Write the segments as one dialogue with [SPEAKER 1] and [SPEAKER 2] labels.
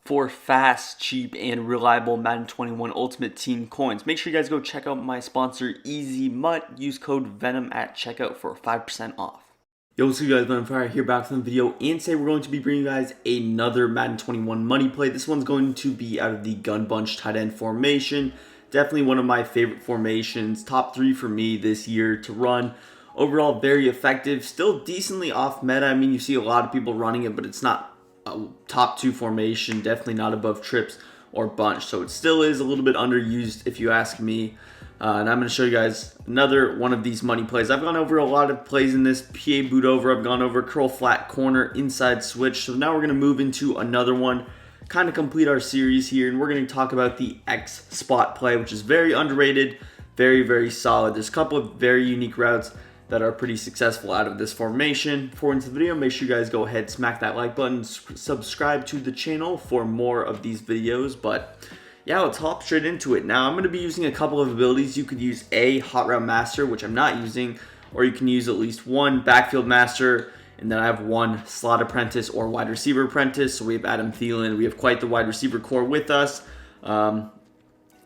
[SPEAKER 1] for fast, cheap, and reliable Madden 21 Ultimate Team coins. Make sure you guys go check out my sponsor, Easy Mutt. Use code VENOM at checkout for 5% off. Yo, what's up, guys? Overpowered here, back from the video, and today we're going to be bringing you guys another Madden 21 money play. This one's going to be out of the gun bunch tight end formation. Definitely one of my favorite formations. Top 3 for me this year to run. Overall, very effective. Still decently off meta. I mean, you see a lot of people running it, but it's not a top 2 formation. Definitely not above trips or bunch. So it still is a little bit underused if you ask me. And I'm going to show you guys another one of these money plays. I've gone over a lot of plays in this. PA boot over. I've gone over curl flat corner, inside switch. So now we're going to move into another one. Kind of complete our series here. And we're going to talk about the X spot play, which is very underrated. Very, very solid. There's a couple of very unique routes that are pretty successful out of this formation. Before into the video, make sure you guys go ahead, smack that like button, subscribe to the channel for more of these videos. But yeah, let's hop straight into it. Now I'm going to be using a couple of abilities. You could use a Hot Route Master, which I'm not using, or you can use at least one Backfield Master, and then I have one Slot Apprentice or Wide Receiver Apprentice. So we have Adam Thielen. We have quite the wide receiver core with us.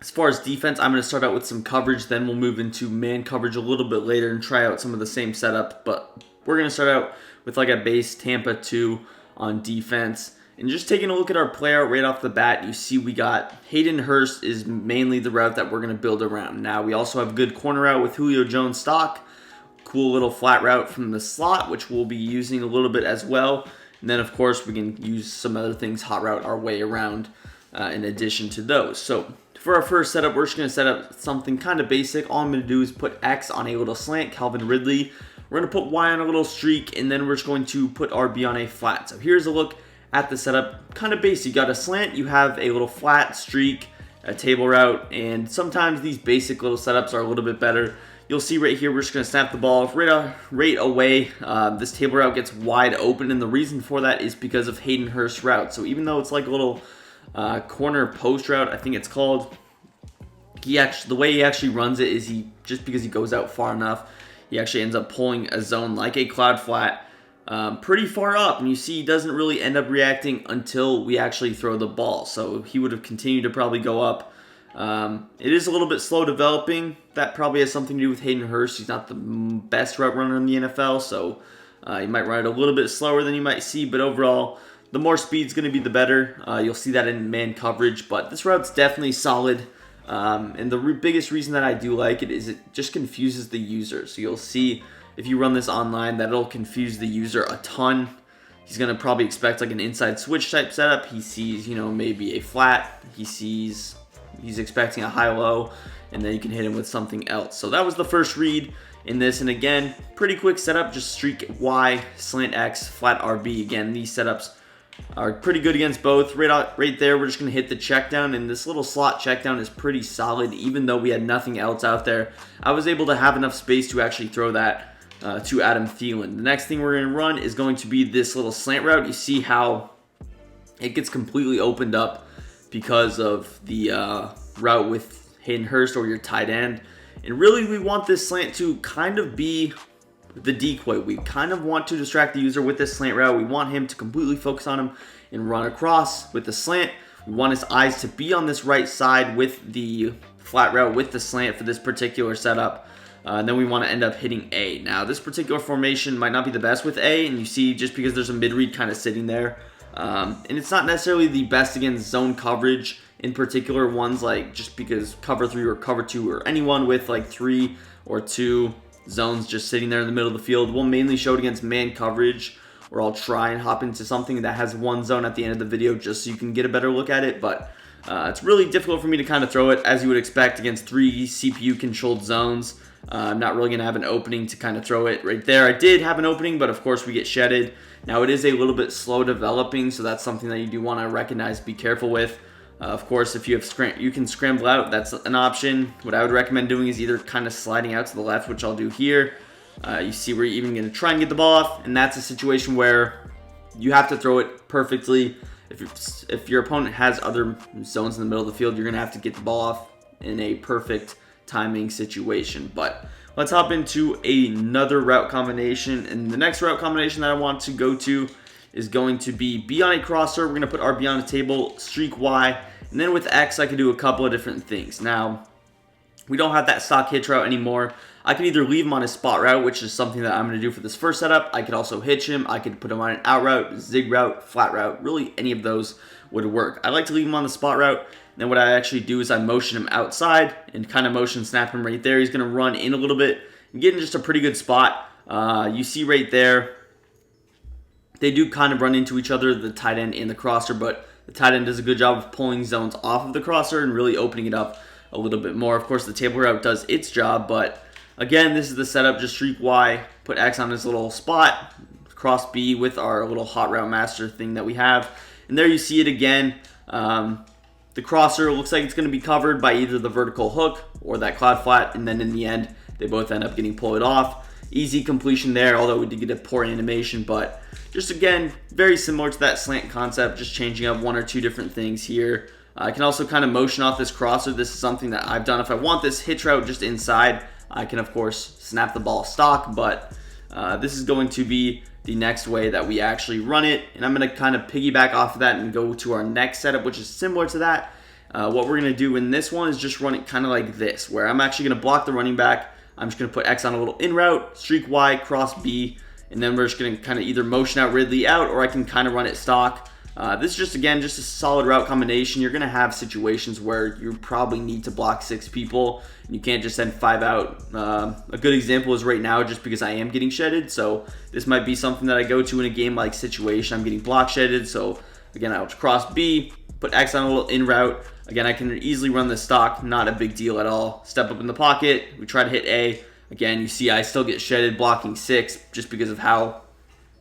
[SPEAKER 1] As far as defense, I'm going to start out with some coverage, then we'll move into man coverage a little bit later and try out some of the same setup. But we're going to start out with like a base Tampa 2 on defense. And just taking a look at our play out right off the bat, you see we got Hayden Hurst is mainly the route that we're going to build around. Now we also have a good corner route with Julio Jones stock. Cool little flat route from the slot, which we'll be using a little bit as well. And then of course we can use some other things, hot route our way around in addition to those. So for our first setup, we're just going to set up something kind of basic. All I'm going to do is put X on a little slant, Calvin Ridley. We're going to put Y on a little streak, and then we're just going to put RB on a flat. So here's a look at the setup. Kind of basic. You got a slant, you have a little flat streak, a table route, and sometimes these basic little setups are a little bit better. You'll see right here, we're just going to snap the ball right away. This table route gets wide open, and the reason for that is because of Hayden Hurst's route. So even though it's like a little corner post route, I think it's called, the way he actually runs it is just because he goes out far enough, he actually ends up pulling a zone like a cloud flat pretty far up, and you see he doesn't really end up reacting until we actually throw the ball. So he would have continued to probably go up. It is a little bit slow developing. That probably has something to do with Hayden Hurst. He's not the best route runner in the NFL, so you might run it a little bit slower than you might see, but overall, the more speed's going to be the better. You'll see that in man coverage, but this route's definitely solid. And the biggest reason that I do like it is it just confuses the user. So you'll see if you run this online that it'll confuse the user a ton. He's going to probably expect like an inside switch type setup. He sees, maybe a flat. He's expecting a high-low, and then you can hit him with something else. So that was the first read in this. And again, pretty quick setup. Just streak Y, slant X, flat RB. Again, these setups are pretty good against both. Right there, we're just going to hit the check down, and this little slot check down is pretty solid. Even though we had nothing else out there, I was able to have enough space to actually throw that to Adam Thielen. The next thing we're going to run is going to be this little slant route. You see how it gets completely opened up because of the route with Hayden Hurst or your tight end. And really, we want this slant to kind of be the decoy. We kind of want to distract the user with this slant route. We want him to completely focus on him and run across with the slant. We want his eyes to be on this right side with the flat route with the slant for this particular setup. And then we want to end up hitting A. Now, this particular formation might not be the best with A, and you see just because there's a mid-read kind of sitting there. And it's not necessarily the best against zone coverage, in particular ones like just because cover 3 or cover 2 or anyone with like 3 or 2 zones just sitting there in the middle of the field. We'll mainly show it against man coverage, or I'll try and hop into something that has one zone at the end of the video just so you can get a better look at it. But it's really difficult for me to kind of throw it, as you would expect, against 3 CPU controlled zones. I'm not really going to have an opening to kind of throw it right there. I did have an opening, but of course we get shedded. Now it is a little bit slow developing, so that's something that you do want to recognize, be careful with. Of course, if you have you can scramble out, that's an option. What I would recommend doing is either kind of sliding out to the left, which I'll do here. You see we're even going to try and get the ball off, and that's a situation where you have to throw it perfectly. If your opponent has other zones in the middle of the field, you're going to have to get the ball off in a perfect timing situation. But let's hop into another route combination, and the next route combination that I want to go to is going to be B on a crosser. We're going to put our B on a table, streak Y, and then with X, I can do a couple of different things. Now, we don't have that stock hitch route anymore. I could either leave him on a spot route, which is something that I'm going to do for this first setup. I could also hitch him. I could put him on an out route, zig route, flat route. Really, any of those would work. I like to leave him on the spot route. Then what I actually do is I motion him outside and kind of motion snap him right there. He's going to run in a little bit and get in just a pretty good spot. You see right there, they do kind of run into each other, the tight end and the crosser, but the tight end does a good job of pulling zones off of the crosser and really opening it up a little bit more. Of course, the table route does its job, but again, this is the setup. Just streak Y, put X on this little spot, cross B with our little hot route master thing that we have. And there you see it again. The crosser looks like it's going to be covered by either the vertical hook or that cloud flat, and then in the end, they both end up getting pulled off. Easy completion there, although we did get a poor animation, but just again, very similar to that slant concept, just changing up one or two different things here. I can also kind of motion off this crosser. This is something that I've done. If I want this hitch route just inside, I can, of course, snap the ball stock, but this is going to be the next way that we actually run it, and I'm going to kind of piggyback off of that and go to our next setup, which is similar to that. What we're going to do in this one is just run it kind of like this, where I'm actually going to block the running back. I'm just going to put X on a little in route, streak Y, cross B, and then we're just going to kind of either motion out Ridley out, or I can kind of run it stock. This is just, again, just a solid route combination. You're going to have situations where you probably need to block 6 people, and you can't just send 5 out. A good example is right now, just because I am getting shedded, so this might be something that I go to in a game-like situation. I'm getting block shedded, so again, I'll cross B, put X on a little in route. Again, I can easily run this stock, not a big deal at all. Step up in the pocket, we try to hit A. Again, you see I still get shedded blocking 6 just because of how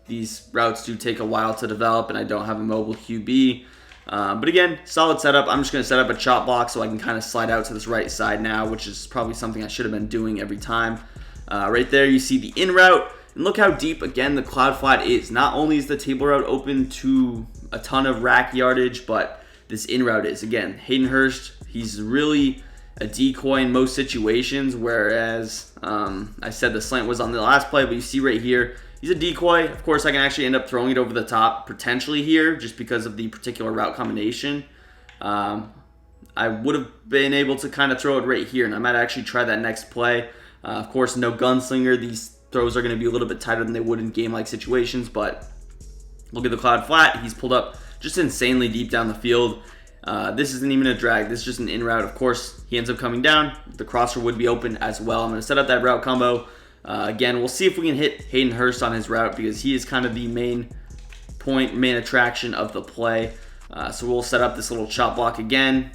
[SPEAKER 1] these routes do take a while to develop, and I don't have a mobile QB. But again, solid setup. I'm just going to set up a chop block so I can kind of slide out to this right side now, which is probably something I should have been doing every time. Right there, you see the in route. And look how deep, again, the cloud flat is. Not only is the table route open to a ton of rack yardage, but this in route is. Again, Hayden Hurst, he's really a decoy in most situations, whereas I said the slant was on the last play, but you see right here, he's a decoy. Of course, I can actually end up throwing it over the top potentially here just because of the particular route combination. I would have been able to kind of throw it right here, and I might actually try that next play. Of course, no gunslinger. These throws are going to be a little bit tighter than they would in game-like situations, but look at the cloud flat. He's pulled up just insanely deep down the field. This isn't even a drag. This is just an in route. Of course, he ends up coming down. The crosser would be open as well. I'm going to set up that route combo. Again, we'll see if we can hit Hayden Hurst on his route because he is kind of the main attraction of the play. So we'll set up this little chop block again.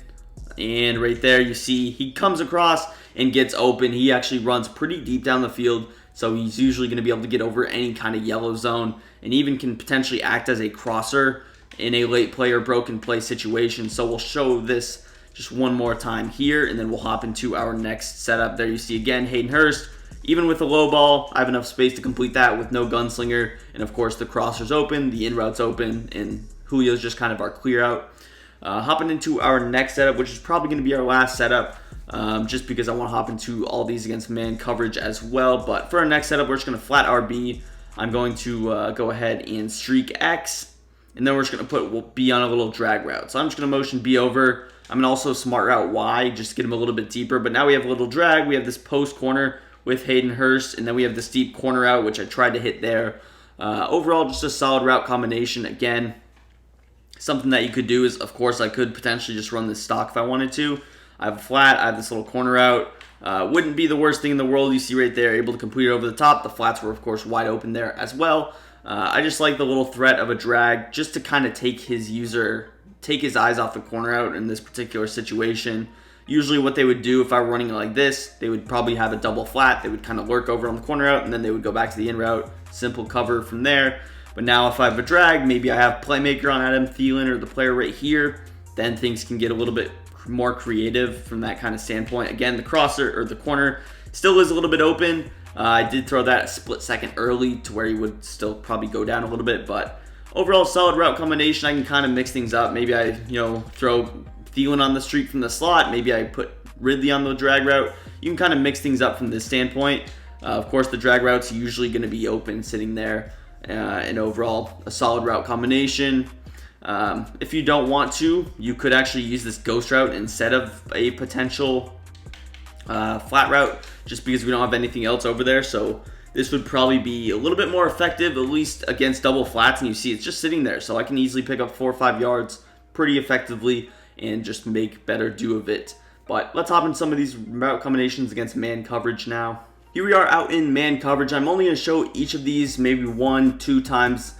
[SPEAKER 1] And right there, you see he comes across and gets open. He actually runs pretty deep down the field, so he's usually going to be able to get over any kind of yellow zone and even can potentially act as a crosser in a late play or broken play situation. So we'll show this just one more time here, and then we'll hop into our next setup. There you see again Hayden Hurst. Even with the low ball, I have enough space to complete that with no gunslinger. And of course, the crosser's open, the in route's open, and Julio's just kind of our clear out. Hopping into our next setup, which is probably going to be our last setup, just because I want to hop into all these against man coverage as well. But for our next setup, we're just going to flat RB. I'm going to go ahead and streak X, and then we're just going to put B on a little drag route. So I'm just going to motion B over. I'm going to also smart route Y, just to get him a little bit deeper. But now we have a little drag. We have this post corner with Hayden Hurst, and then we have the steep corner out, which I tried to hit there. Overall, just a solid route combination. Again, something that you could do is, of course, I could potentially just run this stock if I wanted to. I have a flat, I have this little corner out. Wouldn't be the worst thing in the world. You see right there, able to complete it over the top. The flats were, of course, wide open there as well. I just like the little threat of a drag just to kind of take his eyes off the corner out in this particular situation. Usually what they would do if I were running it like this, they would probably have a double flat. They would kind of lurk over on the corner out, and then they would go back to the in route. Simple cover from there. But now if I have a drag, maybe I have playmaker on Adam Thielen or the player right here, then things can get a little bit more creative from that kind of standpoint. Again, the crosser or the corner still is a little bit open. I did throw that a split second early to where he would still probably go down a little bit, but overall solid route combination. I can kind of mix things up. Maybe I throw Thielen on the street from the slot. Maybe I put Ridley on the drag route. You can kind of mix things up from this standpoint. Of course, the drag route's usually going to be open sitting there. and overall a solid route combination. If you don't want to, you could actually use this ghost route instead of a potential flat route, just because we don't have anything else over there. So this would probably be a little bit more effective, at least against double flats, and you see it's just sitting there. So I can easily pick up 4 or 5 yards pretty effectively and just make better do of it. But let's hop into some of these route combinations against man coverage now. Here we are out in man coverage. I'm only going to show each of these maybe 1-2 times,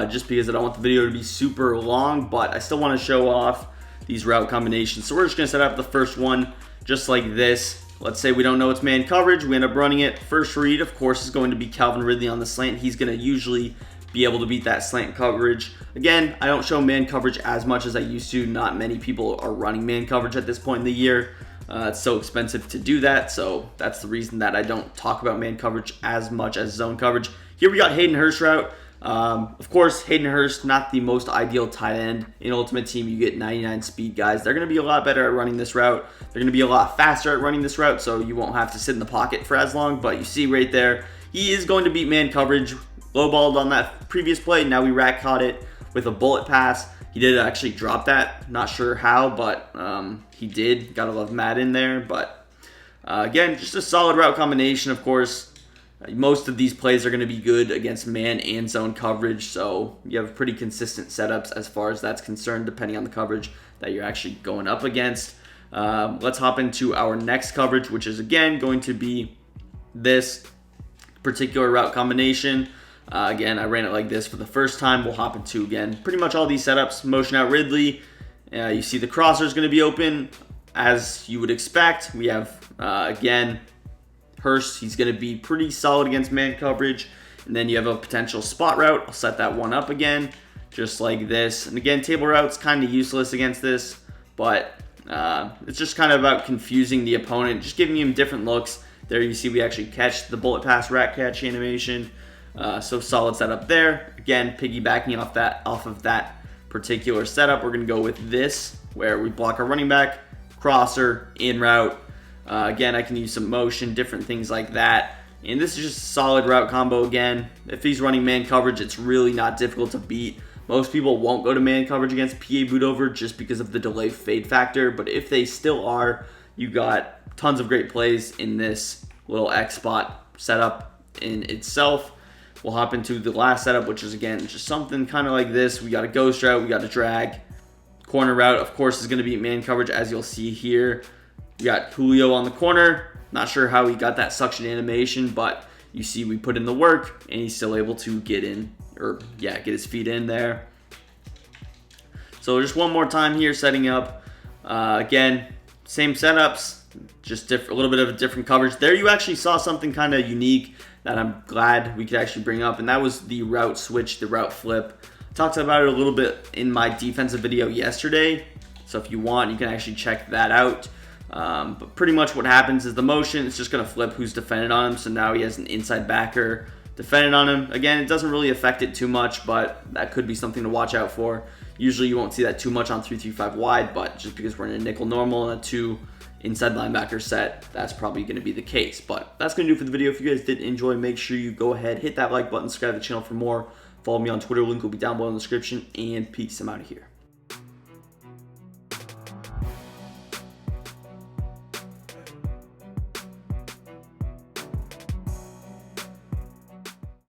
[SPEAKER 1] just because I don't want the video to be super long, but I still want to show off these route combinations. So we're just going to set up the first one just like this. Let's say we don't know it's man coverage. We end up running it. First read, of course, is going to be Calvin Ridley on the slant. He's going to usually be able to beat that slant coverage. Again, I don't show man coverage as much as I used to. Not many people are running man coverage at this point in the year. It's so expensive to do that, so that's the reason that I don't talk about man coverage as much as zone coverage. Here we got Hayden Hurst route. Of course, Hayden Hurst, not the most ideal tight end. In Ultimate Team, you get 99 speed guys. They're going to be a lot better at running this route. They're going to be a lot faster at running this route, so you won't have to sit in the pocket for as long. But you see right there, he is going to beat man coverage. Low-balled on that previous play. Now we rack caught it with a bullet pass. He did actually drop that. Not sure how, but he did. Gotta love Madden there. But again, just a solid route combination, of course. Most of these plays are going to be good against man and zone coverage, so you have pretty consistent setups as far as that's concerned, depending on the coverage that you're actually going up against. Let's hop into our next coverage, which is, again, going to be this particular route combination. Again, I ran it like this for the first time. We'll hop into, again, pretty much all these setups. Motion out Ridley. You see the crosser is going to be open, as you would expect. We have, again, Hurst. He's going to be pretty solid against man coverage. And then you have a potential spot route. I'll set that one up again, just like this. And again, table route's kind of useless against this, but it's just kind of about confusing the opponent, just giving him different looks. There you see we actually catch the bullet pass rack catch animation. So solid setup there. Again, piggybacking off of that particular setup, we're going to go with this, where we block our running back, crosser, in route. Again, I can use some motion, different things like that. And this is just a solid route combo again. If he's running man coverage, it's really not difficult to beat. Most people won't go to man coverage against PA boot over just because of the delay fade factor. But if they still are, you got tons of great plays in this little X spot setup in itself. We'll hop into the last setup, which is, again, just something kind of like this. We got a ghost route, we got a drag. Corner route, of course, is going to be man coverage, as you'll see here. We got Julio on the corner. Not sure how he got that suction animation, but you see we put in the work, and he's still able to get in, or yeah, get his feet in there. So just one more time here, setting up. Again, same setups, just a little bit of a different coverage. There you actually saw something kind of unique that I'm glad we could actually bring up, and that was the route switch, the route flip. I talked about it a little bit in my defensive video yesterday, so if you want, you can actually check that out. But pretty much what happens is the motion, it's just going to flip who's defended on him, so now he has an inside backer defended on him. Again, it doesn't really affect it too much, but that could be something to watch out for. Usually you won't see that too much on 3-3-5 wide, but just because we're in a nickel normal and a 2 inside linebacker set, that's probably going to be the case. But that's going to do it for the video. If you guys did enjoy, make sure you go ahead, hit that like button, subscribe to the channel for more. Follow me on Twitter, link will be down below in the description, and peace. I'm out of here.